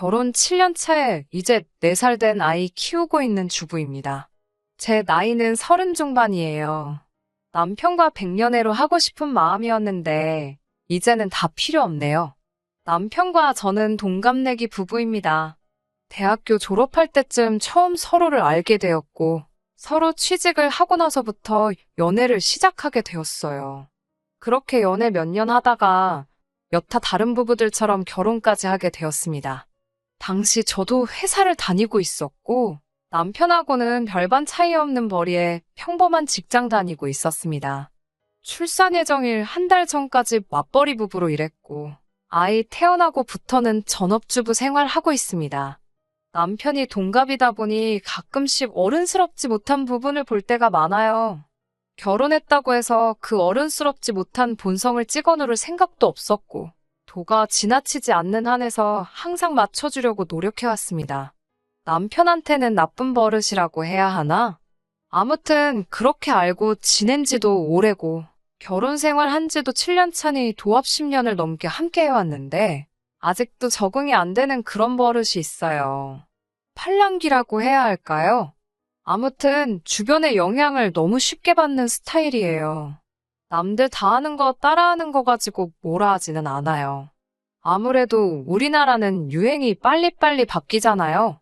결혼 7년 차에 이제 4살 된 아이 키우고 있는 주부입니다. 제 나이는 30 중반이에요. 남편과 백년해로 하고 싶은 마음이었는데 이제는 다 필요 없네요. 남편과 저는 동갑내기 부부입니다. 대학교 졸업할 때쯤 처음 서로를 알게 되었고 서로 취직을 하고 나서부터 연애를 시작하게 되었어요. 그렇게 연애 몇 년 하다가 여타 다른 부부들처럼 결혼까지 하게 되었습니다. 당시 저도 회사를 다니고 있었고 남편하고는 별반 차이 없는 벌이에 평범한 직장 다니고 있었습니다. 출산 예정일 1달 전까지 맞벌이 부부로 일했고 아이 태어나고부터는 전업주부 생활하고 있습니다. 남편이 동갑이다 보니 가끔씩 어른스럽지 못한 부분을 볼 때가 많아요. 결혼했다고 해서 그 어른스럽지 못한 본성을 찍어누를 생각도 없었고 도가 지나치지 않는 한에서 항상 맞춰주려고 노력해왔습니다. 남편한테는 나쁜 버릇이라고 해야 하나? 아무튼 그렇게 알고 지낸 지도 오래고 결혼 생활 한 지도 7년 차니 도합 10년을 넘게 함께 해왔는데 아직도 적응이 안 되는 그런 버릇이 있어요. 팔랑귀라고 해야 할까요? 아무튼 주변의 영향을 너무 쉽게 받는 스타일이에요. 남들 다 하는 거 따라하는 거 가지고 뭐라 하지는 않아요. 아무래도 우리나라는 유행이 빨리빨리 바뀌잖아요.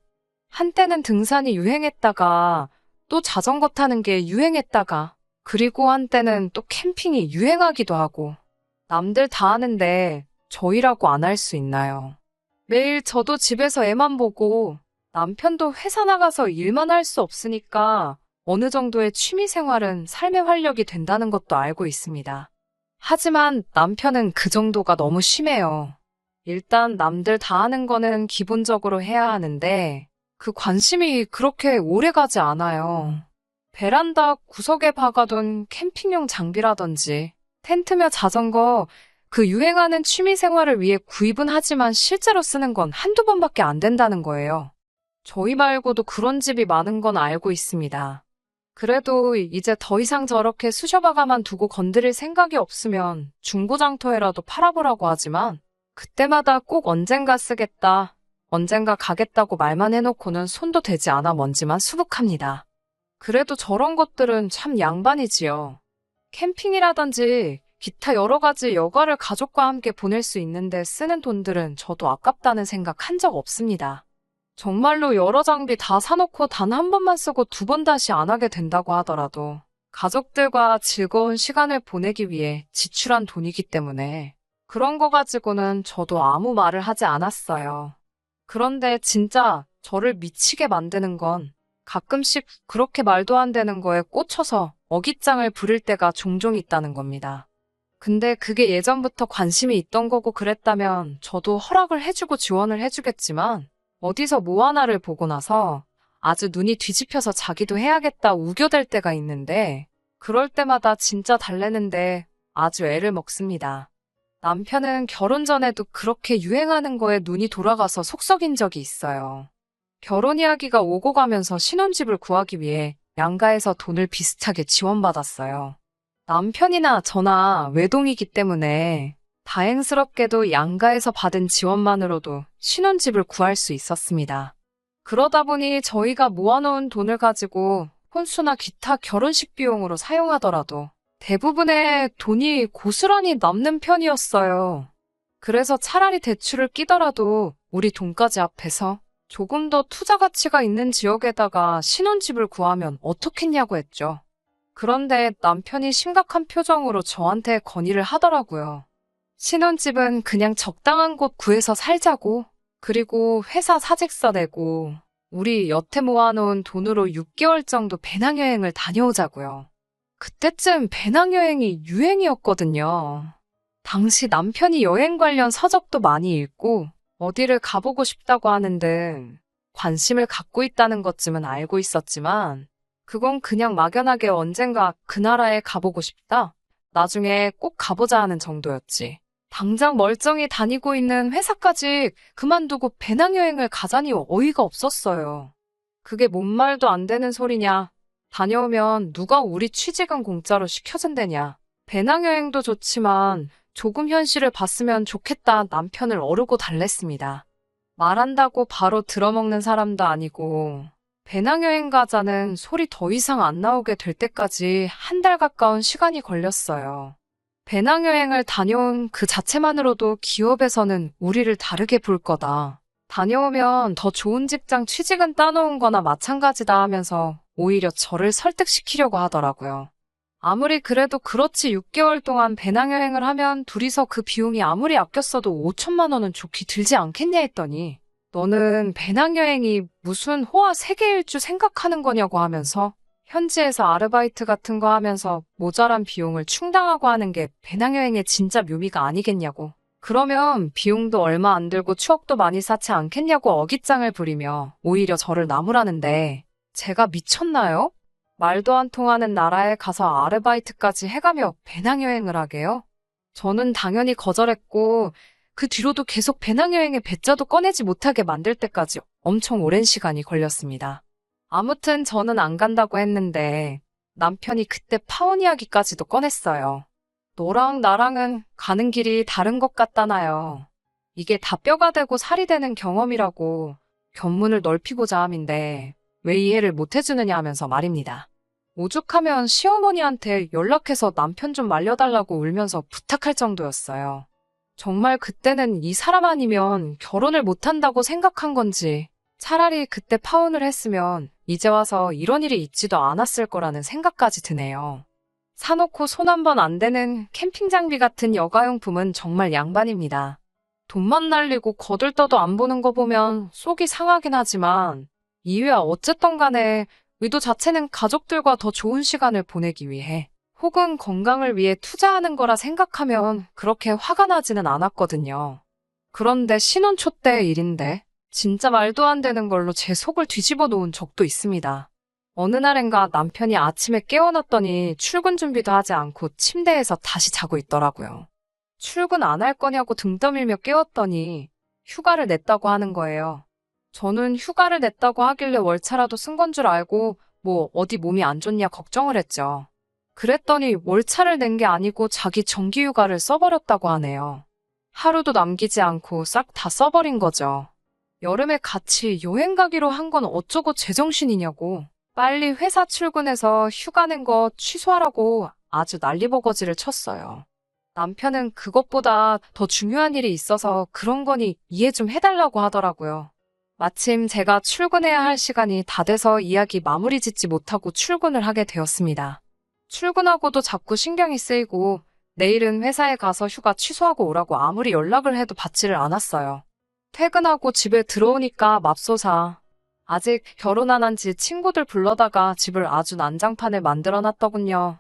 한때는 등산이 유행했다가 또 자전거 타는 게 유행했다가 그리고 한때는 또 캠핑이 유행하기도 하고 남들 다 하는데 저희라고 안 할 수 있나요? 매일 저도 집에서 애만 보고 남편도 회사 나가서 일만 할 수 없으니까 어느 정도의 취미 생활은 삶의 활력이 된다는 것도 알고 있습니다. 하지만 남편은 그 정도가 너무 심해요. 일단 남들 다 하는 거는 기본적으로 해야 하는데 그 관심이 그렇게 오래 가지 않아요. 베란다 구석에 박아둔 캠핑용 장비라든지 텐트며 자전거 그 유행하는 취미 생활을 위해 구입은 하지만 실제로 쓰는 건 한두 번밖에 안 된다는 거예요. 저희 말고도 그런 집이 많은 건 알고 있습니다. 그래도 이제 더 이상 저렇게 수셔박아만 두고 건드릴 생각이 없으면 중고장터에라도 팔아보라고 하지만 그때마다 꼭 언젠가 쓰겠다, 언젠가 가겠다고 말만 해놓고는 손도 대지 않아 먼지만 수북합니다. 그래도 저런 것들은 참 양반이지요. 캠핑이라든지 기타 여러 가지 여가를 가족과 함께 보낼 수 있는데 쓰는 돈들은 저도 아깝다는 생각 한 적 없습니다. 정말로 여러 장비 다 사놓고 단 한 번만 쓰고 2번 다시 안 하게 된다고 하더라도 가족들과 즐거운 시간을 보내기 위해 지출한 돈이기 때문에 그런 거 가지고는 저도 아무 말을 하지 않았어요. 그런데 진짜 저를 미치게 만드는 건 가끔씩 그렇게 말도 안 되는 거에 꽂혀서 어깃장을 부릴 때가 종종 있다는 겁니다. 근데 그게 예전부터 관심이 있던 거고 그랬다면 저도 허락을 해주고 지원을 해주겠지만 어디서 뭐 하나를 보고 나서 아주 눈이 뒤집혀서 자기도 해야겠다 우겨댈 때가 있는데 그럴 때마다 진짜 달래는데 아주 애를 먹습니다. 남편은 결혼 전에도 그렇게 유행하는 거에 눈이 돌아가서 속썩인 적이 있어요. 결혼 이야기가 오고 가면서 신혼집을 구하기 위해 양가에서 돈을 비슷하게 지원받았어요. 남편이나 저나 외동이기 때문에 다행스럽게도 양가에서 받은 지원만으로도 신혼집을 구할 수 있었습니다. 그러다 보니 저희가 모아놓은 돈을 가지고 혼수나 기타 결혼식 비용으로 사용하더라도 대부분의 돈이 고스란히 남는 편이었어요. 그래서 차라리 대출을 끼더라도 우리 돈까지 합해서 조금 더 투자 가치가 있는 지역에다가 신혼집을 구하면 어떻겠냐고 했죠. 그런데 남편이 심각한 표정으로 저한테 건의를 하더라고요. 신혼집은 그냥 적당한 곳 구해서 살자고, 그리고 회사 사직서 내고 우리 여태 모아놓은 돈으로 6개월 정도 배낭여행을 다녀오자고요. 그때쯤 배낭여행이 유행이었거든요. 당시 남편이 여행 관련 서적도 많이 읽고 어디를 가보고 싶다고 하는 등 관심을 갖고 있다는 것쯤은 알고 있었지만 그건 그냥 막연하게 언젠가 그 나라에 가보고 싶다, 나중에 꼭 가보자 하는 정도였지. 당장 멀쩡히 다니고 있는 회사까지 그만두고 배낭여행을 가자니 어이가 없었어요. 그게 뭔 말도 안 되는 소리냐. 다녀오면 누가 우리 취직은 공짜로 시켜준대냐. 배낭여행도 좋지만 조금 현실을 봤으면 좋겠다 남편을 어르고 달랬습니다. 말한다고 바로 들어먹는 사람도 아니고 배낭여행 가자는 소리 더 이상 안 나오게 될 때까지 한 달 가까운 시간이 걸렸어요. 배낭여행을 다녀온 그 자체만으로도 기업에서는 우리를 다르게 볼 거다. 다녀오면 더 좋은 직장 취직은 따놓은 거나 마찬가지다 하면서 오히려 저를 설득시키려고 하더라고요. 아무리 그래도 그렇지 6개월 동안 배낭여행을 하면 둘이서 그 비용이 아무리 아꼈어도 5천만 원은 좋게 들지 않겠냐 했더니 너는 배낭여행이 무슨 호화 세계 일주 생각하는 거냐고 하면서 현지에서 아르바이트 같은 거 하면서 모자란 비용을 충당하고 하는 게 배낭여행의 진짜 묘미가 아니겠냐고. 그러면 비용도 얼마 안 들고 추억도 많이 쌓지 않겠냐고 어깃장을 부리며 오히려 저를 나무라는데 제가 미쳤나요? 말도 안 통하는 나라에 가서 아르바이트까지 해가며 배낭여행을 하게요? 저는 당연히 거절했고 그 뒤로도 계속 배낭여행의 배짜도 꺼내지 못하게 만들 때까지 엄청 오랜 시간이 걸렸습니다. 아무튼 저는 안 간다고 했는데 남편이 그때 파혼 이야기까지도 꺼냈어요. 너랑 나랑은 가는 길이 다른 것 같다나요. 이게 다 뼈가 되고 살이 되는 경험이라고 견문을 넓히고자 함인데 왜 이해를 못 해주느냐 하면서 말입니다. 오죽하면 시어머니한테 연락해서 남편 좀 말려달라고 울면서 부탁할 정도였어요. 정말 그때는 이 사람 아니면 결혼을 못한다고 생각한 건지 차라리 그때 파혼을 했으면 이제 와서 이런 일이 있지도 않았을 거라는 생각까지 드네요. 사놓고 손 한 번 안 대는 캠핑 장비 같은 여가용품은 정말 양반입니다. 돈만 날리고 거들떠도 안 보는 거 보면 속이 상하긴 하지만 이유야 어쨌든 간에 의도 자체는 가족들과 더 좋은 시간을 보내기 위해 혹은 건강을 위해 투자하는 거라 생각하면 그렇게 화가 나지는 않았거든요. 그런데 신혼 초 때 일인데 진짜 말도 안 되는 걸로 제 속을 뒤집어 놓은 적도 있습니다. 어느 날엔가 남편이 아침에 깨워놨더니 출근 준비도 하지 않고 침대에서 다시 자고 있더라고요. 출근 안 할 거냐고 등 떠밀며 깨웠더니 휴가를 냈다고 하는 거예요. 저는 휴가를 냈다고 하길래 월차라도 쓴 건 줄 알고 뭐 어디 몸이 안 좋냐 걱정을 했죠. 그랬더니 월차를 낸 게 아니고 자기 정기휴가를 써버렸다고 하네요. 하루도 남기지 않고 싹 다 써버린 거죠. 여름에 같이 여행 가기로 한 건 어쩌고 제정신이냐고. 빨리 회사 출근해서 휴가 낸 거 취소하라고 아주 난리버거지를 쳤어요. 남편은 그것보다 더 중요한 일이 있어서 그런 거니 이해 좀 해달라고 하더라고요. 마침 제가 출근해야 할 시간이 다 돼서 이야기 마무리 짓지 못하고 출근을 하게 되었습니다. 출근하고도 자꾸 신경이 쓰이고 내일은 회사에 가서 휴가 취소하고 오라고 아무리 연락을 해도 받지를 않았어요. 퇴근하고 집에 들어오니까 맙소사. 아직 결혼 안 한 지 친구들 불러다가 집을 아주 난장판에 만들어놨더군요.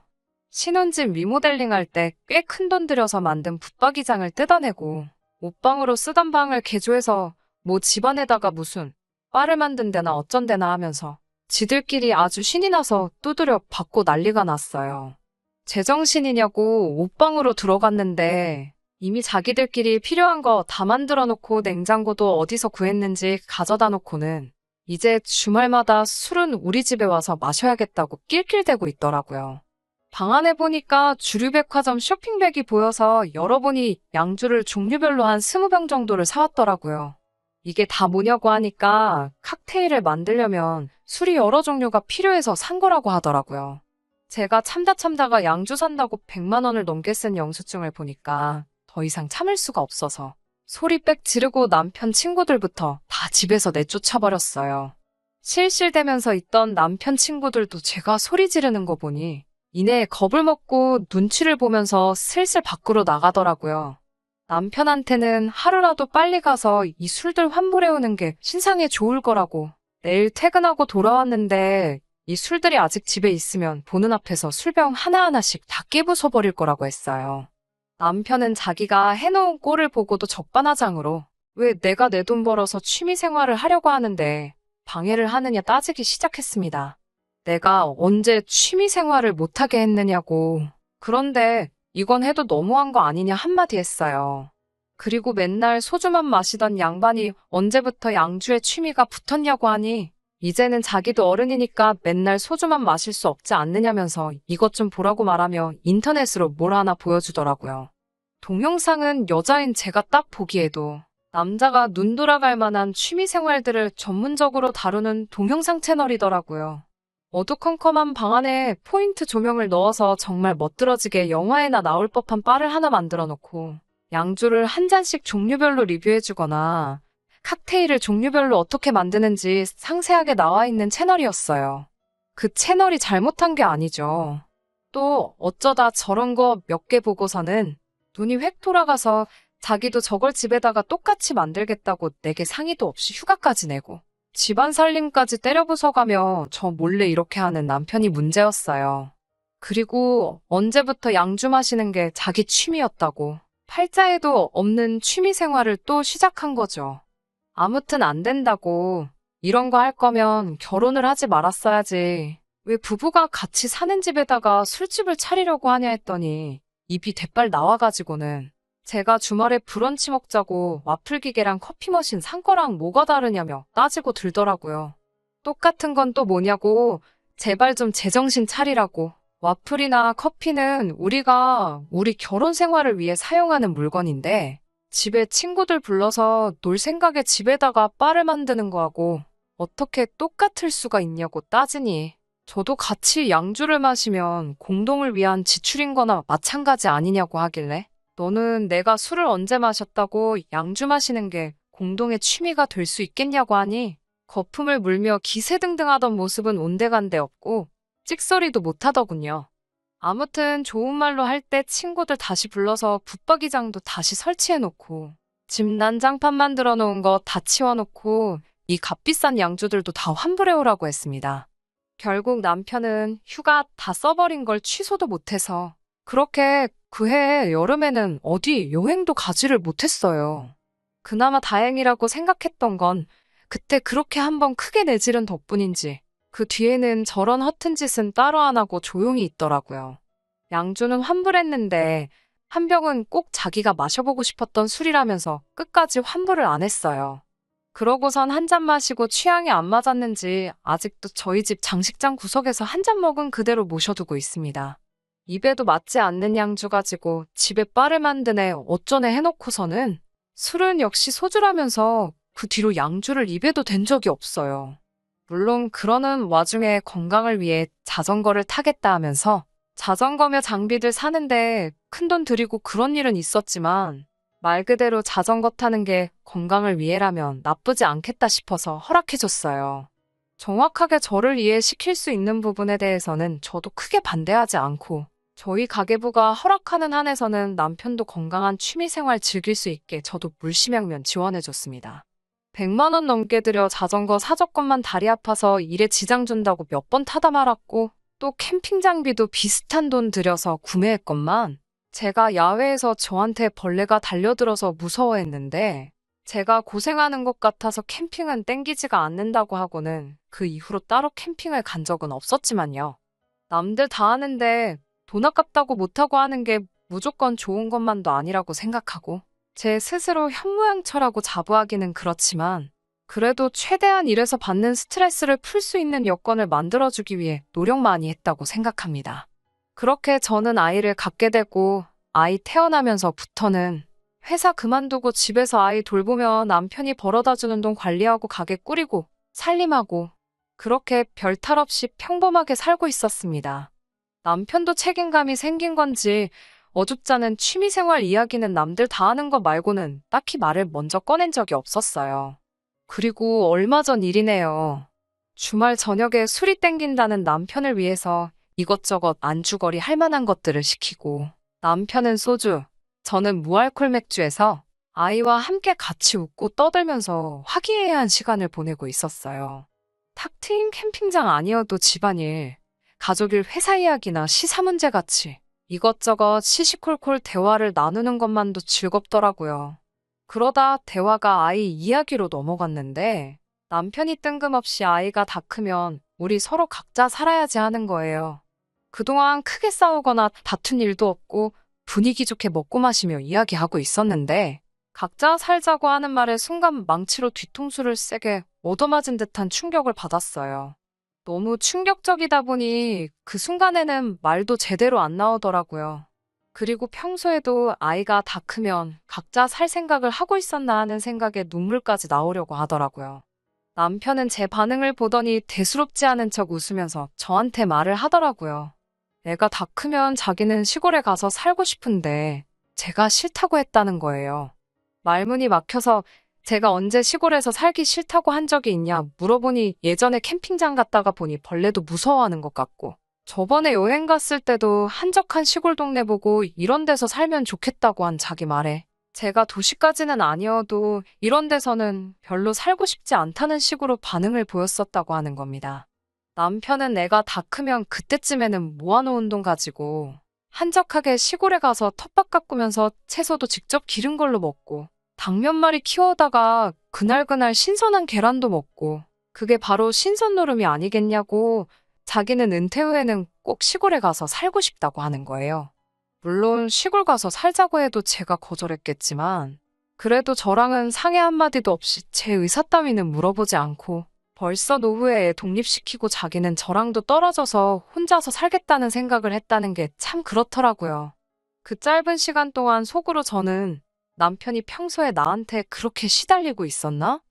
신혼집 리모델링 할 때 꽤 큰 돈 들여서 만든 붙박이장을 뜯어내고 옷방으로 쓰던 방을 개조해서 뭐 집안에다가 무슨 바를 만든 데나 어쩐 데나 하면서 지들끼리 아주 신이 나서 두드려 받고 난리가 났어요. 제정신이냐고 옷방으로 들어갔는데 이미 자기들끼리 필요한 거 다 만들어 놓고 냉장고도 어디서 구했는지 가져다 놓고는 이제 주말마다 술은 우리 집에 와서 마셔야겠다고 낄낄대고 있더라고요. 방 안에 보니까 주류백화점 쇼핑백이 보여서 열어보니 양주를 종류별로 한 20병 정도를 사왔더라고요. 이게 다 뭐냐고 하니까 칵테일을 만들려면 술이 여러 종류가 필요해서 산 거라고 하더라고요. 제가 참다가 양주 산다고 100만 원을 넘게 쓴 영수증을 보니까 더 이상 참을 수가 없어서 소리 빽 지르고 남편 친구들부터 다 집에서 내쫓아버렸어요. 실실대면서 있던 남편 친구들도 제가 소리 지르는 거 보니 이내에 겁을 먹고 눈치를 보면서 슬슬 밖으로 나가더라고요. 남편한테는 하루라도 빨리 가서 이 술들 환불해오는 게 신상에 좋을 거라고 내일 퇴근하고 돌아왔는데 이 술들이 아직 집에 있으면 보는 앞에서 술병 하나하나씩 다 깨부숴버릴 거라고 했어요. 남편은 자기가 해놓은 꼴을 보고도 적반하장으로 왜 내가 내 돈 벌어서 취미생활을 하려고 하는데 방해를 하느냐 따지기 시작했습니다. 내가 언제 취미생활을 못하게 했느냐고. 그런데 이건 해도 너무한 거 아니냐 한마디 했어요. 그리고 맨날 소주만 마시던 양반이 언제부터 양주에 취미가 붙었냐고 하니 이제는 자기도 어른이니까 맨날 소주만 마실 수 없지 않느냐면서 이것 좀 보라고 말하며 인터넷으로 뭘 하나 보여주더라고요. 동영상은 여자인 제가 딱 보기에도 남자가 눈 돌아갈 만한 취미 생활들을 전문적으로 다루는 동영상 채널이더라고요. 어두컴컴한 방 안에 포인트 조명을 넣어서 정말 멋들어지게 영화에나 나올 법한 바를 하나 만들어 놓고 양주를 한 잔씩 종류별로 리뷰해주거나 칵테일을 종류별로 어떻게 만드는지 상세하게 나와 있는 채널이었어요. 그 채널이 잘못한 게 아니죠. 또 어쩌다 저런 거 몇 개 보고서는 눈이 획 돌아가서 자기도 저걸 집에다가 똑같이 만들겠다고 내게 상의도 없이 휴가까지 내고 집안 살림까지 때려 부숴가며 저 몰래 이렇게 하는 남편이 문제였어요. 그리고 언제부터 양주 마시는 게 자기 취미였다고 팔자에도 없는 취미 생활을 또 시작한 거죠. 아무튼 안 된다고. 이런 거 할 거면 결혼을 하지 말았어야지. 왜 부부가 같이 사는 집에다가 술집을 차리려고 하냐 했더니 입이 대빨 나와가지고는 제가 주말에 브런치 먹자고 와플 기계랑 커피 머신 산 거랑 뭐가 다르냐며 따지고 들더라고요. 똑같은 건 또 뭐냐고. 제발 좀 제정신 차리라고. 와플이나 커피는 우리가 우리 결혼 생활을 위해 사용하는 물건인데 집에 친구들 불러서 놀 생각에 집에다가 바를 만드는 거하고 어떻게 똑같을 수가 있냐고 따지니 저도 같이 양주를 마시면 공동을 위한 지출인 거나 마찬가지 아니냐고 하길래 너는 내가 술을 언제 마셨다고 양주 마시는 게 공동의 취미가 될 수 있겠냐고 하니 거품을 물며 기세등등하던 모습은 온데간데 없고 찍소리도 못하더군요. 아무튼 좋은 말로 할 때 친구들 다시 불러서 붙박이장도 다시 설치해놓고 집 난장판 만들어 놓은 거 다 치워놓고 이 값비싼 양주들도 다 환불해오라고 했습니다. 결국 남편은 휴가 다 써버린 걸 취소도 못해서 그렇게 그해 여름에는 어디 여행도 가지를 못했어요. 그나마 다행이라고 생각했던 건 그때 그렇게 한번 크게 내지른 덕분인지 그 뒤에는 저런 허튼 짓은 따로 안 하고 조용히 있더라고요. 양주는 환불했는데 한 병은 꼭 자기가 마셔보고 싶었던 술이라면서 끝까지 환불을 안 했어요. 그러고선 한 잔 마시고 취향이 안 맞았는지 아직도 저희 집 장식장 구석에서 한 잔 먹은 그대로 모셔두고 있습니다. 입에도 맞지 않는 양주 가지고 집에 바를 만드네 어쩌네 해놓고서는 술은 역시 소주라면서 그 뒤로 양주를 입에도 댄 적이 없어요. 물론 그러는 와중에 건강을 위해 자전거를 타겠다 하면서 자전거며 장비들 사는데 큰돈 들이고 그런 일은 있었지만 말 그대로 자전거 타는 게 건강을 위해라면 나쁘지 않겠다 싶어서 허락해줬어요. 정확하게 저를 이해시킬 수 있는 부분에 대해서는 저도 크게 반대하지 않고 저희 가계부가 허락하는 한에서는 남편도 건강한 취미생활 즐길 수 있게 저도 물심양면 지원해줬습니다. 100만 원 넘게 들여 자전거 사줬건만 다리 아파서 일에 지장 준다고 몇 번 타다 말았고 또 캠핑 장비도 비슷한 돈 들여서 구매했건만 제가 야외에서 저한테 벌레가 달려들어서 무서워했는데 제가 고생하는 것 같아서 캠핑은 땡기지가 않는다고 하고는 그 이후로 따로 캠핑을 간 적은 없었지만요. 남들 다 하는데 돈 아깝다고 못하고 하는 게 무조건 좋은 것만도 아니라고 생각하고 제 스스로 현모양처라고 자부하기는 그렇지만 그래도 최대한 일에서 받는 스트레스를 풀 수 있는 여건을 만들어주기 위해 노력 많이 했다고 생각합니다. 그렇게 저는 아이를 갖게 되고 아이 태어나면서부터는 회사 그만두고 집에서 아이 돌보며 남편이 벌어다주는 돈 관리하고 가게 꾸리고 살림하고 그렇게 별 탈 없이 평범하게 살고 있었습니다. 남편도 책임감이 생긴 건지 어줍잖은 취미생활 이야기는 남들 다 하는 거 말고는 딱히 말을 먼저 꺼낸 적이 없었어요. 그리고 얼마 전 일이네요. 주말 저녁에 술이 땡긴다는 남편을 위해서 이것저것 안주거리 할 만한 것들을 시키고 남편은 소주, 저는 무알콜 맥주에서 아이와 함께 같이 웃고 떠들면서 화기애애한 시간을 보내고 있었어요. 탁 트인 캠핑장 아니어도 집안일, 가족일 회사 이야기나 시사 문제 같이 이것저것 시시콜콜 대화를 나누는 것만도 즐겁더라고요. 그러다 대화가 아이 이야기로 넘어갔는데 남편이 뜬금없이 아이가 다 크면 우리 서로 각자 살아야지 하는 거예요. 그동안 크게 싸우거나 다툰 일도 없고 분위기 좋게 먹고 마시며 이야기하고 있었는데 각자 살자고 하는 말에 순간 망치로 뒤통수를 세게 얻어맞은 듯한 충격을 받았어요. 너무 충격적이다 보니 그 순간에는 말도 제대로 안 나오더라고요. 그리고 평소에도 아이가 다 크면 각자 살 생각을 하고 있었나 하는 생각에 눈물까지 나오려고 하더라고요. 남편은 제 반응을 보더니 대수롭지 않은 척 웃으면서 저한테 말을 하더라고요. 애가 다 크면 자기는 시골에 가서 살고 싶은데 제가 싫다고 했다는 거예요. 말문이 막혀서 제가 언제 시골에서 살기 싫다고 한 적이 있냐 물어보니 예전에 캠핑장 갔다가 보니 벌레도 무서워하는 것 같고 저번에 여행 갔을 때도 한적한 시골 동네 보고 이런 데서 살면 좋겠다고 한 자기 말에 제가 도시까지는 아니어도 이런 데서는 별로 살고 싶지 않다는 식으로 반응을 보였었다고 하는 겁니다. 남편은 애가 다 크면 그때쯤에는 모아놓은 돈 가지고 한적하게 시골에 가서 텃밭 가꾸면서 채소도 직접 기른 걸로 먹고 닭 몇 마리 키워다가 그날그날 신선한 계란도 먹고 그게 바로 신선 노름이 아니겠냐고 자기는 은퇴 후에는 꼭 시골에 가서 살고 싶다고 하는 거예요. 물론 시골 가서 살자고 해도 제가 거절했겠지만 그래도 저랑은 상의 한마디도 없이 제 의사 따위는 물어보지 않고 벌써 노후에 애 독립시키고 자기는 저랑도 떨어져서 혼자서 살겠다는 생각을 했다는 게 참 그렇더라고요. 그 짧은 시간 동안 속으로 저는 남편이 평소에 나한테 그렇게 시달리고 있었나?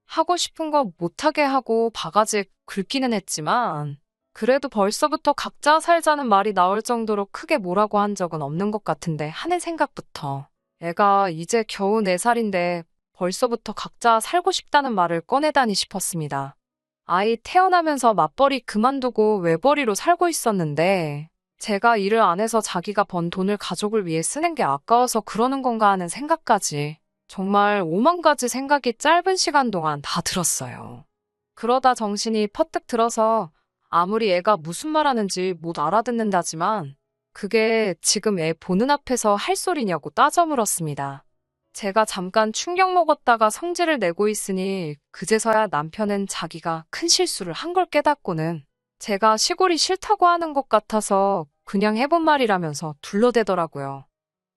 하고 싶은 거 못하게 하고 바가지 긁기는 했지만 그래도 벌써부터 각자 살자는 말이 나올 정도로 크게 뭐라고 한 적은 없는 것 같은데 하는 생각부터 애가 이제 겨우 4살인데 벌써부터 각자 살고 싶다는 말을 꺼내다니 싶었습니다. 아이 태어나면서 맞벌이 그만두고 외벌이로 살고 있었는데 제가 일을 안 해서 자기가 번 돈을 가족을 위해 쓰는 게 아까워서 그러는 건가 하는 생각까지 정말 오만 가지 생각이 짧은 시간 동안 다 들었어요. 그러다 정신이 퍼뜩 들어서 아무리 애가 무슨 말하는지 못 알아듣는다지만 그게 지금 애 보는 앞에서 할 소리냐고 따져 물었습니다. 제가 잠깐 충격 먹었다가 성질을 내고 있으니 그제서야 남편은 자기가 큰 실수를 한 걸 깨닫고는 제가 시골이 싫다고 하는 것 같아서 그냥 해본 말이라면서 둘러대더라고요.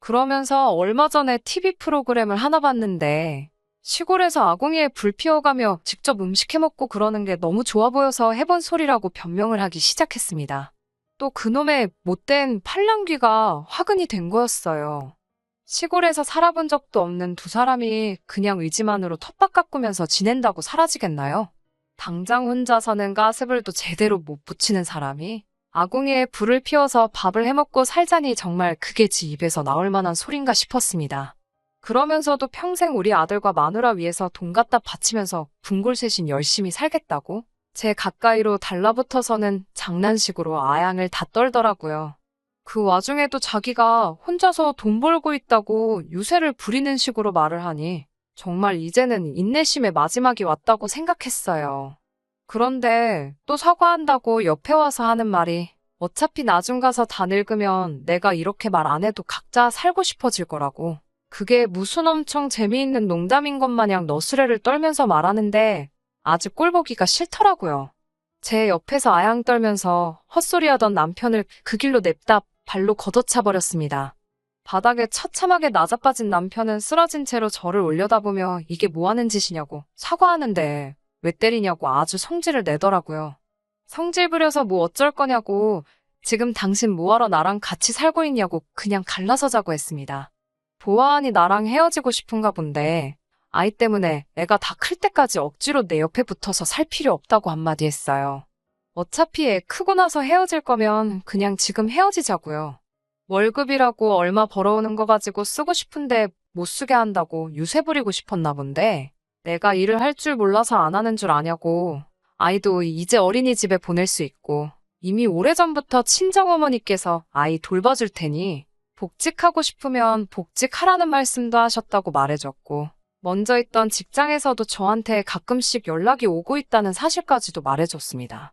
그러면서 얼마 전에 TV 프로그램을 하나 봤는데 시골에서 아궁이에 불 피워가며 직접 음식 해먹고 그러는 게 너무 좋아 보여서 해본 소리라고 변명을 하기 시작했습니다. 또 그놈의 못된 팔랑귀가 화근이 된 거였어요. 시골에서 살아본 적도 없는 두 사람이 그냥 의지만으로 텃밭 가꾸면서 지낸다고 사라지겠나요? 당장 혼자서는 가스불도 제대로 못 붙이는 사람이 아궁이에 불을 피워서 밥을 해먹고 살자니 정말 그게 지 입에서 나올 만한 소린가 싶었습니다. 그러면서도 평생 우리 아들과 마누라 위해서 돈 갖다 바치면서 분골셋인 열심히 살겠다고? 제 가까이로 달라붙어서는 장난식으로 아양을 다 떨더라고요. 그 와중에도 자기가 혼자서 돈 벌고 있다고 유세를 부리는 식으로 말을 하니 정말 이제는 인내심의 마지막이 왔다고 생각했어요. 그런데 또 사과한다고 옆에 와서 하는 말이 어차피 나중 가서 다 늙으면 내가 이렇게 말 안 해도 각자 살고 싶어질 거라고. 그게 무슨 엄청 재미있는 농담인 것 마냥 너스레를 떨면서 말하는데 아주 꼴보기가 싫더라고요. 제 옆에서 아양 떨면서 헛소리하던 남편을 그 길로 냅다 발로 걷어차 버렸습니다. 바닥에 처참하게 나자빠진 남편은 쓰러진 채로 저를 올려다보며 이게 뭐 하는 짓이냐고 사과하는데 왜 때리냐고 아주 성질을 내더라고요. 성질 부려서 뭐 어쩔 거냐고 지금 당신 뭐하러 나랑 같이 살고 있냐고 그냥 갈라서자고 했습니다. 보아하니 나랑 헤어지고 싶은가 본데 아이 때문에 애가 다 클 때까지 억지로 내 옆에 붙어서 살 필요 없다고 한마디 했어요. 어차피 애 크고 나서 헤어질 거면 그냥 지금 헤어지자고요. 월급이라고 얼마 벌어오는 거 가지고 쓰고 싶은데 못 쓰게 한다고 유세 부리고 싶었나 본데 내가 일을 할 줄 몰라서 안 하는 줄 아냐고. 아이도 이제 어린이집에 보낼 수 있고 이미 오래전부터 친정어머니께서 아이 돌봐줄 테니 복직하고 싶으면 복직하라는 말씀도 하셨다고 말해줬고 먼저 있던 직장에서도 저한테 가끔씩 연락이 오고 있다는 사실까지도 말해줬습니다.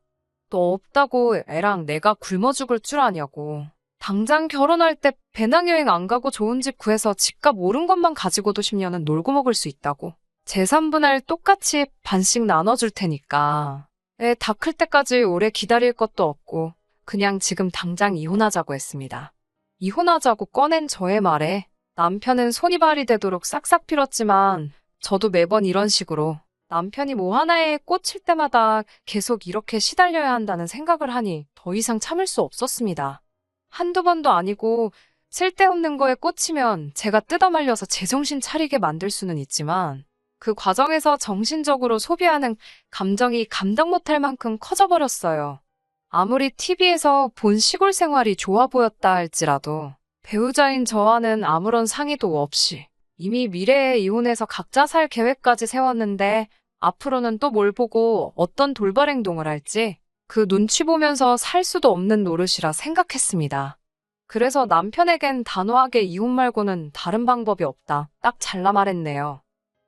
또 없다고 애랑 내가 굶어 죽을 줄 아냐고. 당장 결혼할 때 배낭여행 안 가고 좋은 집 구해서 집값 오른 것만 가지고도 10년은 놀고 먹을 수 있다고. 재산분할 똑같이 반씩 나눠줄 테니까. 애 다 클 때까지 오래 기다릴 것도 없고 그냥 지금 당장 이혼하자고 했습니다. 이혼하자고 꺼낸 저의 말에 남편은 손이 발이 되도록 싹싹 빌었지만 저도 매번 이런 식으로 남편이 뭐 하나에 꽂힐 때마다 계속 이렇게 시달려야 한다는 생각을 하니 더 이상 참을 수 없었습니다. 한두 번도 아니고 쓸데없는 거에 꽂히면 제가 뜯어말려서 제정신 차리게 만들 수는 있지만 그 과정에서 정신적으로 소비하는 감정이 감당 못할 만큼 커져버렸어요. 아무리 TV에서 본 시골 생활이 좋아 보였다 할지라도 배우자인 저와는 아무런 상의도 없이 이미 미래에 이혼해서 각자 살 계획까지 세웠는데 앞으로는 또 뭘 보고 어떤 돌발 행동을 할지 그 눈치 보면서 살 수도 없는 노릇이라 생각했습니다. 그래서 남편에겐 단호하게 이혼 말고는 다른 방법이 없다. 딱 잘라 말했네요.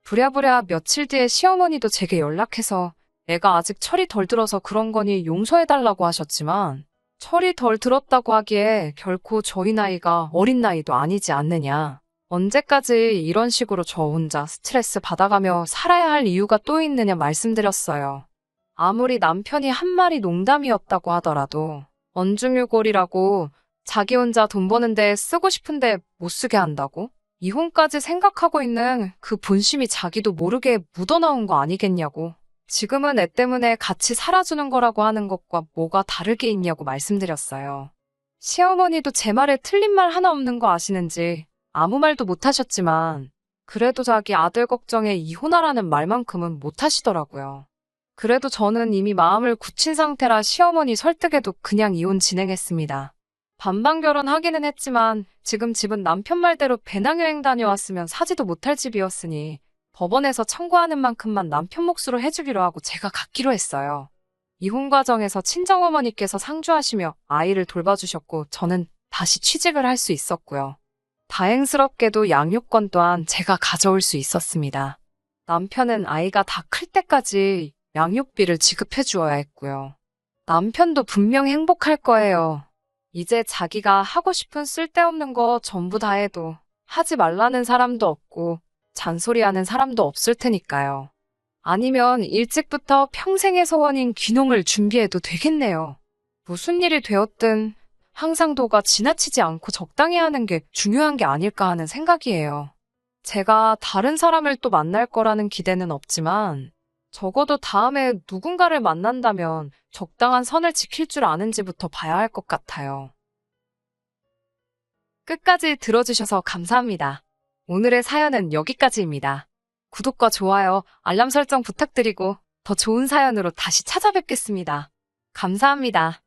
부랴부랴 며칠 뒤에 시어머니도 제게 연락해서 애가 아직 철이 덜 들어서 그런 거니 용서해달라고 하셨지만 철이 덜 들었다고 하기에 결코 저희 나이가 어린 나이도 아니지 않느냐. 언제까지 이런 식으로 저 혼자 스트레스 받아가며 살아야 할 이유가 또 있느냐 말씀드렸어요. 아무리 남편이 한 말이 농담이었다고 하더라도 언중유골이라고 자기 혼자 돈 버는데 쓰고 싶은데 못 쓰게 한다고? 이혼까지 생각하고 있는 그 본심이 자기도 모르게 묻어나온 거 아니겠냐고. 지금은 애 때문에 같이 살아주는 거라고 하는 것과 뭐가 다르게 있냐고 말씀드렸어요. 시어머니도 제 말에 틀린 말 하나 없는 거 아시는지 아무 말도 못 하셨지만 그래도 자기 아들 걱정에 이혼하라는 말만큼은 못 하시더라고요. 그래도 저는 이미 마음을 굳힌 상태라 시어머니 설득에도 그냥 이혼 진행했습니다. 반반 결혼하기는 했지만 지금 집은 남편 말대로 배낭여행 다녀왔으면 사지도 못할 집이었으니 법원에서 청구하는 만큼만 남편 몫으로 해주기로 하고 제가 갖기로 했어요. 이혼 과정에서 친정어머니께서 상주하시며 아이를 돌봐주셨고 저는 다시 취직을 할 수 있었고요. 다행스럽게도 양육권 또한 제가 가져올 수 있었습니다. 남편은 아이가 다 클 때까지 양육비를 지급해 주어야 했고요. 남편도 분명 행복할 거예요. 이제 자기가 하고 싶은 쓸데없는 거 전부 다 해도 하지 말라는 사람도 없고 잔소리하는 사람도 없을 테니까요. 아니면 일찍부터 평생의 소원인 귀농을 준비해도 되겠네요. 무슨 일이 되었든 항상 도가 지나치지 않고 적당히 하는 게 중요한 게 아닐까 하는 생각이에요. 제가 다른 사람을 또 만날 거라는 기대는 없지만 적어도 다음에 누군가를 만난다면 적당한 선을 지킬 줄 아는지부터 봐야 할 것 같아요. 끝까지 들어주셔서 감사합니다. 오늘의 사연은 여기까지입니다. 구독과 좋아요, 알람 설정 부탁드리고 더 좋은 사연으로 다시 찾아뵙겠습니다. 감사합니다.